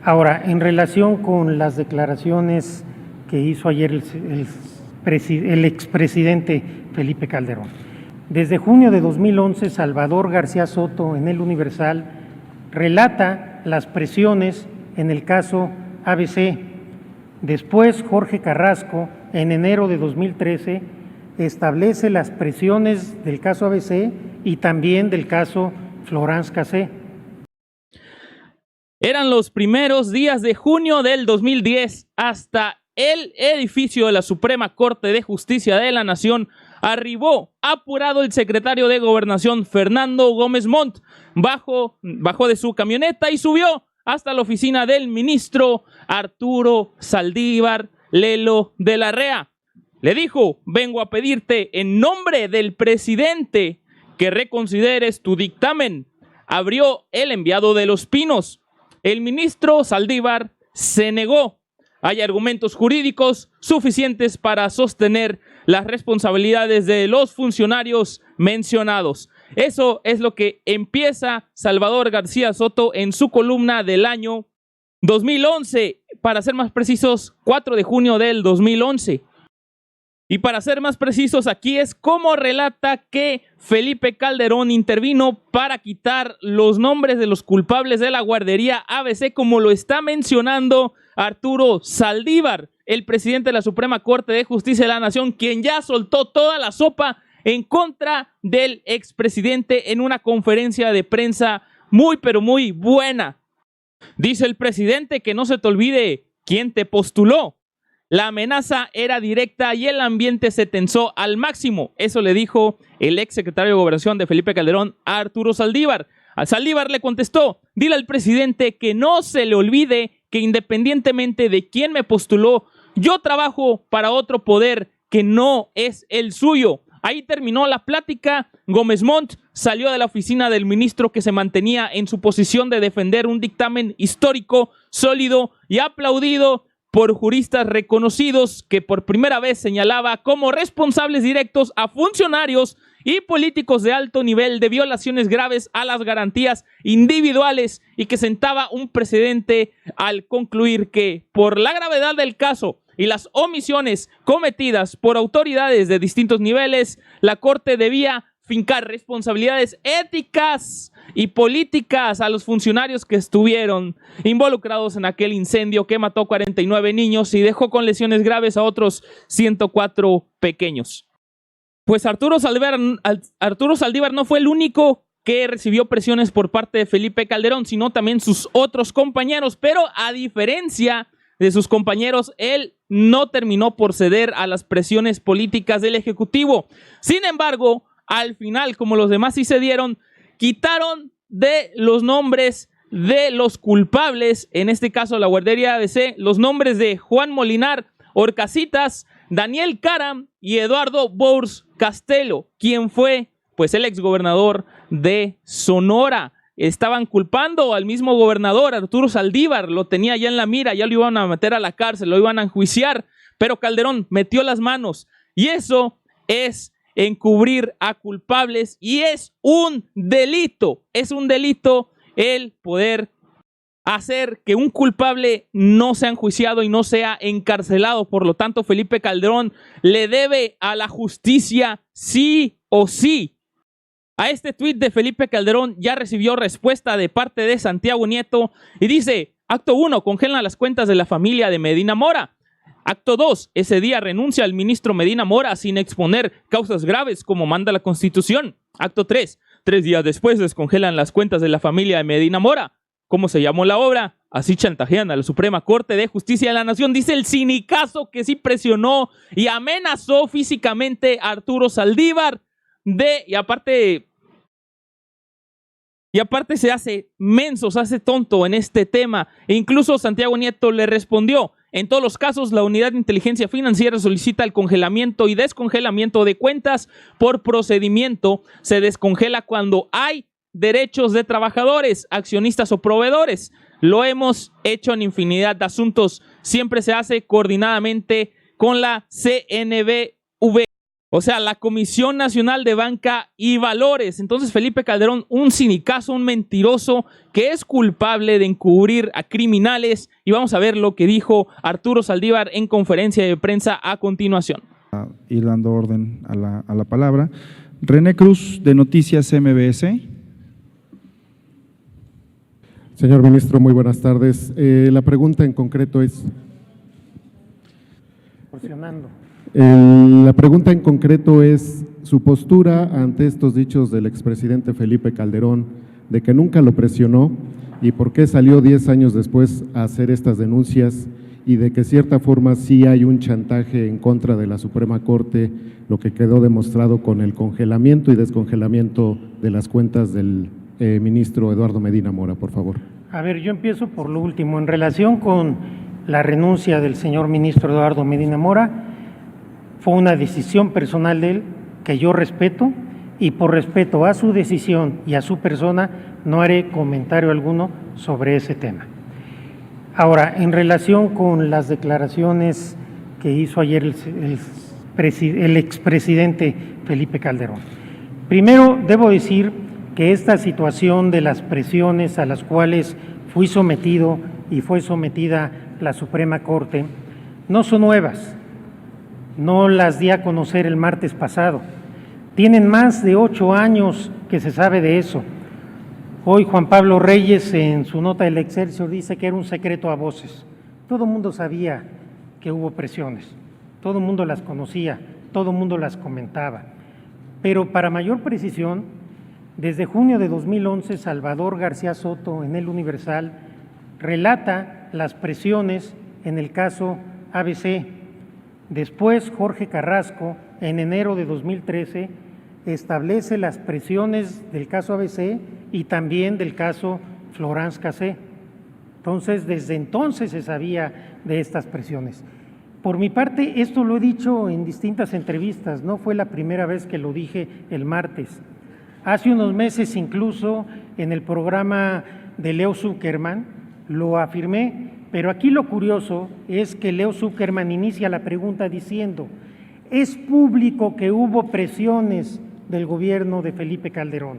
Ahora, en relación con las declaraciones que hizo ayer el expresidente Felipe Calderón. Desde junio de 2011, Salvador García Soto, en El Universal, relata las presiones en el caso ABC. Después, Jorge Carrasco, en enero de 2013, establece las presiones del caso ABC y también del caso Florence Cassé. Eran los primeros días de junio del 2010. Hasta el edificio de la Suprema Corte de Justicia de la Nación arribó apurado el secretario de Gobernación, Fernando Gómez Montt. Bajó de su camioneta y subió hasta la oficina del ministro Arturo Saldívar Lelo de la Rea. Le dijo: vengo a pedirte en nombre del presidente que reconsideres tu dictamen. Abrió el enviado de Los Pinos. El ministro Saldívar se negó. Hay argumentos jurídicos suficientes para sostener las responsabilidades de los funcionarios mencionados. Eso es lo que empieza Salvador García Soto en su columna del año 2011. Para ser más precisos, 4 de junio del 2011. Y para ser más precisos, aquí es como relata que Felipe Calderón intervino para quitar los nombres de los culpables de la guardería ABC, como lo está mencionando Arturo Saldívar, el presidente de la Suprema Corte de Justicia de la Nación, quien ya soltó toda la sopa en contra del expresidente en una conferencia de prensa muy, pero muy buena. Dice el presidente que no se te olvide quién te postuló. La amenaza era directa y el ambiente se tensó al máximo. Eso le dijo el ex secretario de Gobernación de Felipe Calderón a Arturo Saldívar. A Saldívar le contestó: dile al presidente que no se le olvide que independientemente de quién me postuló, yo trabajo para otro poder que no es el suyo. Ahí terminó la plática. Gómez Montt salió de la oficina del ministro, que se mantenía en su posición de defender un dictamen histórico, sólido y aplaudido por juristas reconocidos, que por primera vez señalaba como responsables directos a funcionarios y políticos de alto nivel de violaciones graves a las garantías individuales, y que sentaba un precedente al concluir que, por la gravedad del caso y las omisiones cometidas por autoridades de distintos niveles, la Corte debía fincar responsabilidades éticas y políticas a los funcionarios que estuvieron involucrados en aquel incendio que mató 49 niños y dejó con lesiones graves a otros 104 pequeños. Pues Arturo Saldívar no fue el único que recibió presiones por parte de Felipe Calderón, sino también sus otros compañeros, pero a diferencia de sus compañeros, él no terminó por ceder a las presiones políticas del Ejecutivo. Sin embargo, al final, como los demás sí cedieron, quitaron de los nombres de los culpables, en este caso la guardería ABC, los nombres de Juan Molinar Orcasitas, Daniel Caram y Eduardo Bours Castelo, quien fue pues el exgobernador de Sonora. Estaban culpando al mismo gobernador, Arturo Saldívar, lo tenía ya en la mira, ya lo iban a meter a la cárcel, lo iban a enjuiciar, pero Calderón metió las manos, y eso es encubrir a culpables, y es un delito el poder hacer que un culpable no sea enjuiciado y no sea encarcelado. Por lo tanto, Felipe Calderón le debe a la justicia sí o sí. A este tuit de Felipe Calderón ya recibió respuesta de parte de Santiago Nieto y dice: acto 1, congelan las cuentas de la familia de Medina Mora. Acto 2, ese día renuncia el ministro Medina Mora sin exponer causas graves como manda la Constitución. Acto 3, 3 días después descongelan las cuentas de la familia de Medina Mora. ¿Cómo se llamó la obra? Así chantajean a la Suprema Corte de Justicia de la Nación, dice el sinicazo que sí presionó y amenazó físicamente a Arturo Saldívar. Y aparte se hace menso, se hace tonto en este tema. E incluso Santiago Nieto le respondió: en todos los casos, la Unidad de Inteligencia Financiera solicita el congelamiento y descongelamiento de cuentas por procedimiento. Se descongela cuando hay derechos de trabajadores, accionistas o proveedores. Lo hemos hecho en infinidad de asuntos. Siempre se hace coordinadamente con la CNBV. O sea, la Comisión Nacional de Banca y Valores. Entonces, Felipe Calderón, un sinicazo, un mentiroso que es culpable de encubrir a criminales. Y vamos a ver lo que dijo Arturo Saldívar en conferencia de prensa a continuación. Ir dando orden a la palabra. René Cruz, de Noticias MBS. Señor ministro, muy buenas tardes. La pregunta en concreto es… La pregunta en concreto es su postura ante estos dichos del expresidente Felipe Calderón de que nunca lo presionó y por qué salió 10 años después a hacer estas denuncias y de que cierta forma sí hay un chantaje en contra de la Suprema Corte, lo que quedó demostrado con el congelamiento y descongelamiento de las cuentas del ministro Eduardo Medina Mora, por favor. A ver, yo empiezo por lo último. En relación con la renuncia del señor ministro Eduardo Medina Mora, fue una decisión personal de él que yo respeto y por respeto a su decisión y a su persona no haré comentario alguno sobre ese tema. Ahora, en relación con las declaraciones que hizo ayer el expresidente Felipe Calderón. Primero, debo decir que esta situación de las presiones a las cuales fui sometido y fue sometida la Suprema Corte no son nuevas. No las di a conocer el martes pasado. Tienen más de 8 años que se sabe de eso. Hoy Juan Pablo Reyes en su nota del Excelsior dice que era un secreto a voces. Todo el mundo sabía que hubo presiones, todo el mundo las conocía, todo el mundo las comentaba. Pero para mayor precisión, desde junio de 2011, Salvador García Soto en El Universal relata las presiones en el caso ABC. Después, Jorge Carrasco, en enero de 2013, establece las presiones del caso ABC y también del caso Florence Cassé. Entonces, desde entonces se sabía de estas presiones. Por mi parte, esto lo he dicho en distintas entrevistas, no fue la primera vez que lo dije el martes. Hace unos meses, incluso, en el programa de Leo Zuckerman, lo afirmé. Pero aquí lo curioso es que Leo Zuckerman inicia la pregunta diciendo, ¿es público que hubo presiones del gobierno de Felipe Calderón?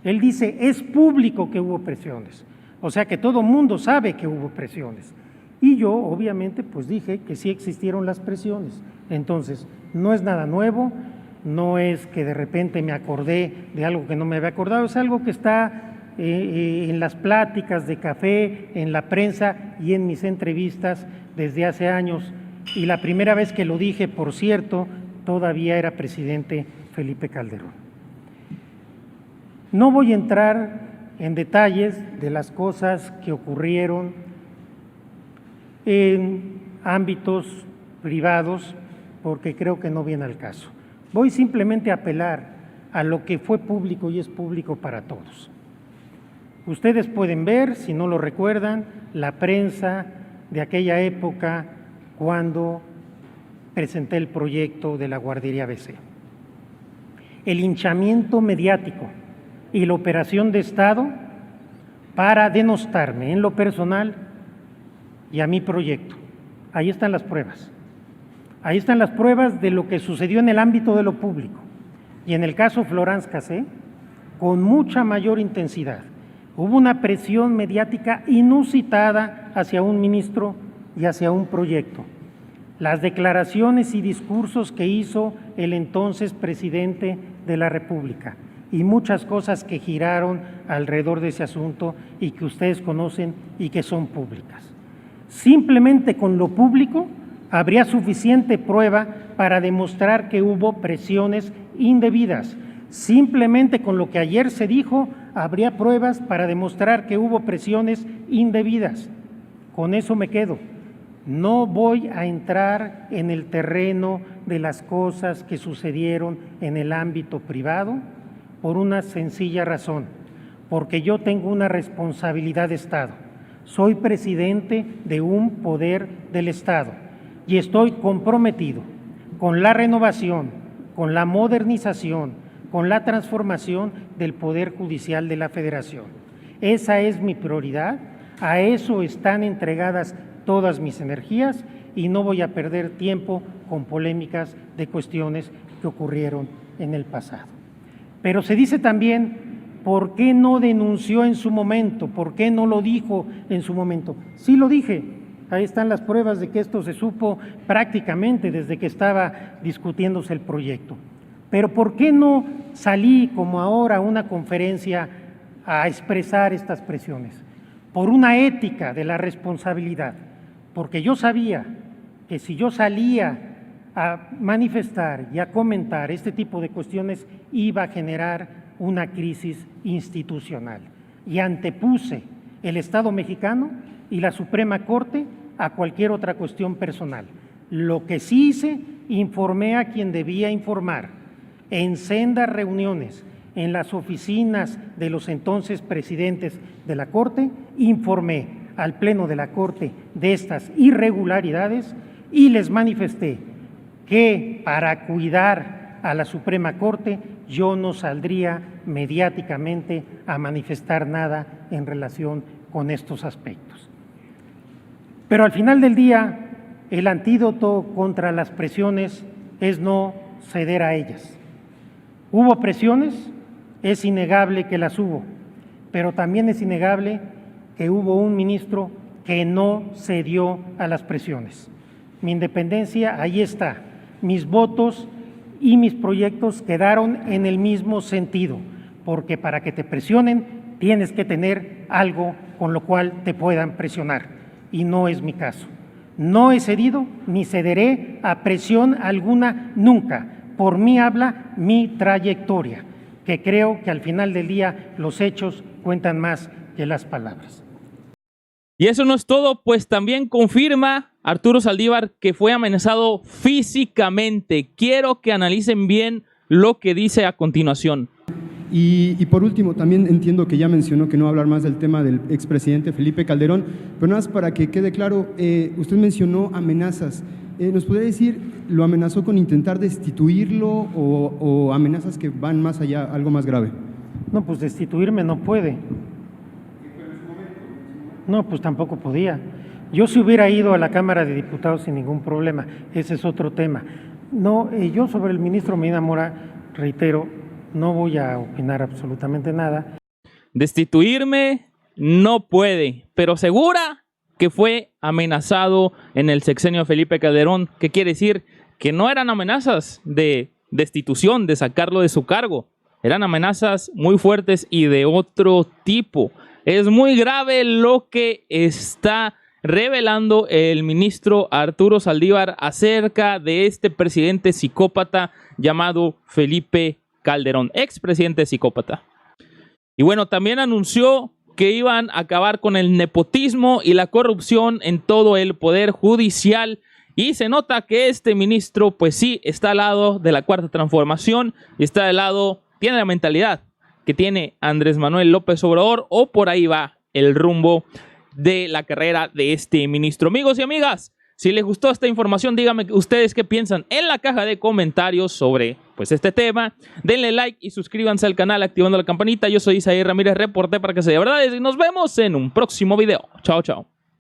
Él dice, es público que hubo presiones, o sea que todo mundo sabe que hubo presiones. Y yo, obviamente, pues dije que sí existieron las presiones. Entonces, no es nada nuevo, no es que de repente me acordé de algo que no me había acordado, es algo que está en las pláticas de café, en la prensa y en mis entrevistas desde hace años. Y la primera vez que lo dije, por cierto, todavía era presidente Felipe Calderón. No voy a entrar en detalles de las cosas que ocurrieron en ámbitos privados, porque creo que no viene al caso. Voy simplemente a apelar a lo que fue público y es público para todos. Ustedes pueden ver, si no lo recuerdan, la prensa de aquella época cuando presenté el proyecto de la guardería ABC. El hinchamiento mediático y la operación de Estado para denostarme en lo personal y a mi proyecto. Ahí están las pruebas. Ahí están las pruebas de lo que sucedió en el ámbito de lo público. Y en el caso Florence Cassé, con mucha mayor intensidad. Hubo una presión mediática inusitada hacia un ministro y hacia un proyecto. Las declaraciones y discursos que hizo el entonces presidente de la República y muchas cosas que giraron alrededor de ese asunto y que ustedes conocen y que son públicas. Simplemente con lo público habría suficiente prueba para demostrar que hubo presiones indebidas. Simplemente con lo que ayer se dijo, habría pruebas para demostrar que hubo presiones indebidas. Con eso me quedo. No voy a entrar en el terreno de las cosas que sucedieron en el ámbito privado por una sencilla razón, porque yo tengo una responsabilidad de Estado. Soy presidente de un poder del Estado y estoy comprometido con la renovación, con la modernización, con la transformación del Poder Judicial de la Federación. Esa es mi prioridad, a eso están entregadas todas mis energías y no voy a perder tiempo con polémicas de cuestiones que ocurrieron en el pasado. Pero se dice también, ¿por qué no denunció en su momento? ¿Por qué no lo dijo en su momento? Sí lo dije, ahí están las pruebas de que esto se supo prácticamente desde que estaba discutiéndose el proyecto. Pero ¿por qué no salí como ahora a una conferencia a expresar estas presiones? Por una ética de la responsabilidad, porque yo sabía que si yo salía a manifestar y a comentar este tipo de cuestiones iba a generar una crisis institucional. Y antepuse el Estado mexicano y la Suprema Corte a cualquier otra cuestión personal. Lo que sí hice, informé a quien debía informar en sendas reuniones en las oficinas de los entonces presidentes de la Corte, informé al Pleno de la Corte de estas irregularidades y les manifesté que para cuidar a la Suprema Corte yo no saldría mediáticamente a manifestar nada en relación con estos aspectos. Pero al final del día, el antídoto contra las presiones es no ceder a ellas. ¿Hubo presiones? Es innegable que las hubo, pero también es innegable que hubo un ministro que no cedió a las presiones. Mi independencia, ahí está. Mis votos y mis proyectos quedaron en el mismo sentido, porque para que te presionen tienes que tener algo con lo cual te puedan presionar, y no es mi caso. No he cedido ni cederé a presión alguna nunca. Por mí habla mi trayectoria, que creo que al final del día los hechos cuentan más que las palabras. Y eso no es todo, pues también confirma Arturo Saldívar que fue amenazado físicamente. Quiero que analicen bien lo que dice a continuación. Y por último, también entiendo que ya mencionó que no va a hablar más del tema del expresidente Felipe Calderón, pero nada más para que quede claro, usted mencionó amenazas. ¿Nos podría decir, lo amenazó con intentar destituirlo o amenazas que van más allá, algo más grave? No, pues destituirme no puede. No, pues tampoco podía. Yo si hubiera ido a la Cámara de Diputados sin ningún problema, ese es otro tema. No, yo sobre el ministro Medina Mora, reitero, no voy a opinar absolutamente nada. Destituirme no puede, pero segura que fue amenazado en el sexenio de Felipe Calderón. ¿Qué quiere decir? Que no eran amenazas de destitución, de sacarlo de su cargo. Eran amenazas muy fuertes y de otro tipo. Es muy grave lo que está revelando el ministro Arturo Saldívar acerca de este presidente psicópata llamado Felipe Calderón, expresidente psicópata. Y bueno, también anunció que iban a acabar con el nepotismo y la corrupción en todo el poder judicial. Y se nota que este ministro, pues sí, está al lado de la Cuarta Transformación y está al lado, tiene la mentalidad que tiene Andrés Manuel López Obrador, o por ahí va el rumbo de la carrera de este ministro. Amigos y amigas, si les gustó esta información, díganme ustedes qué piensan en la caja de comentarios sobre pues este tema. Denle like y suscríbanse al canal activando la campanita. Yo soy Isaí Ramírez, reporté para que se de verdades y nos vemos en un próximo video. Chao, chao.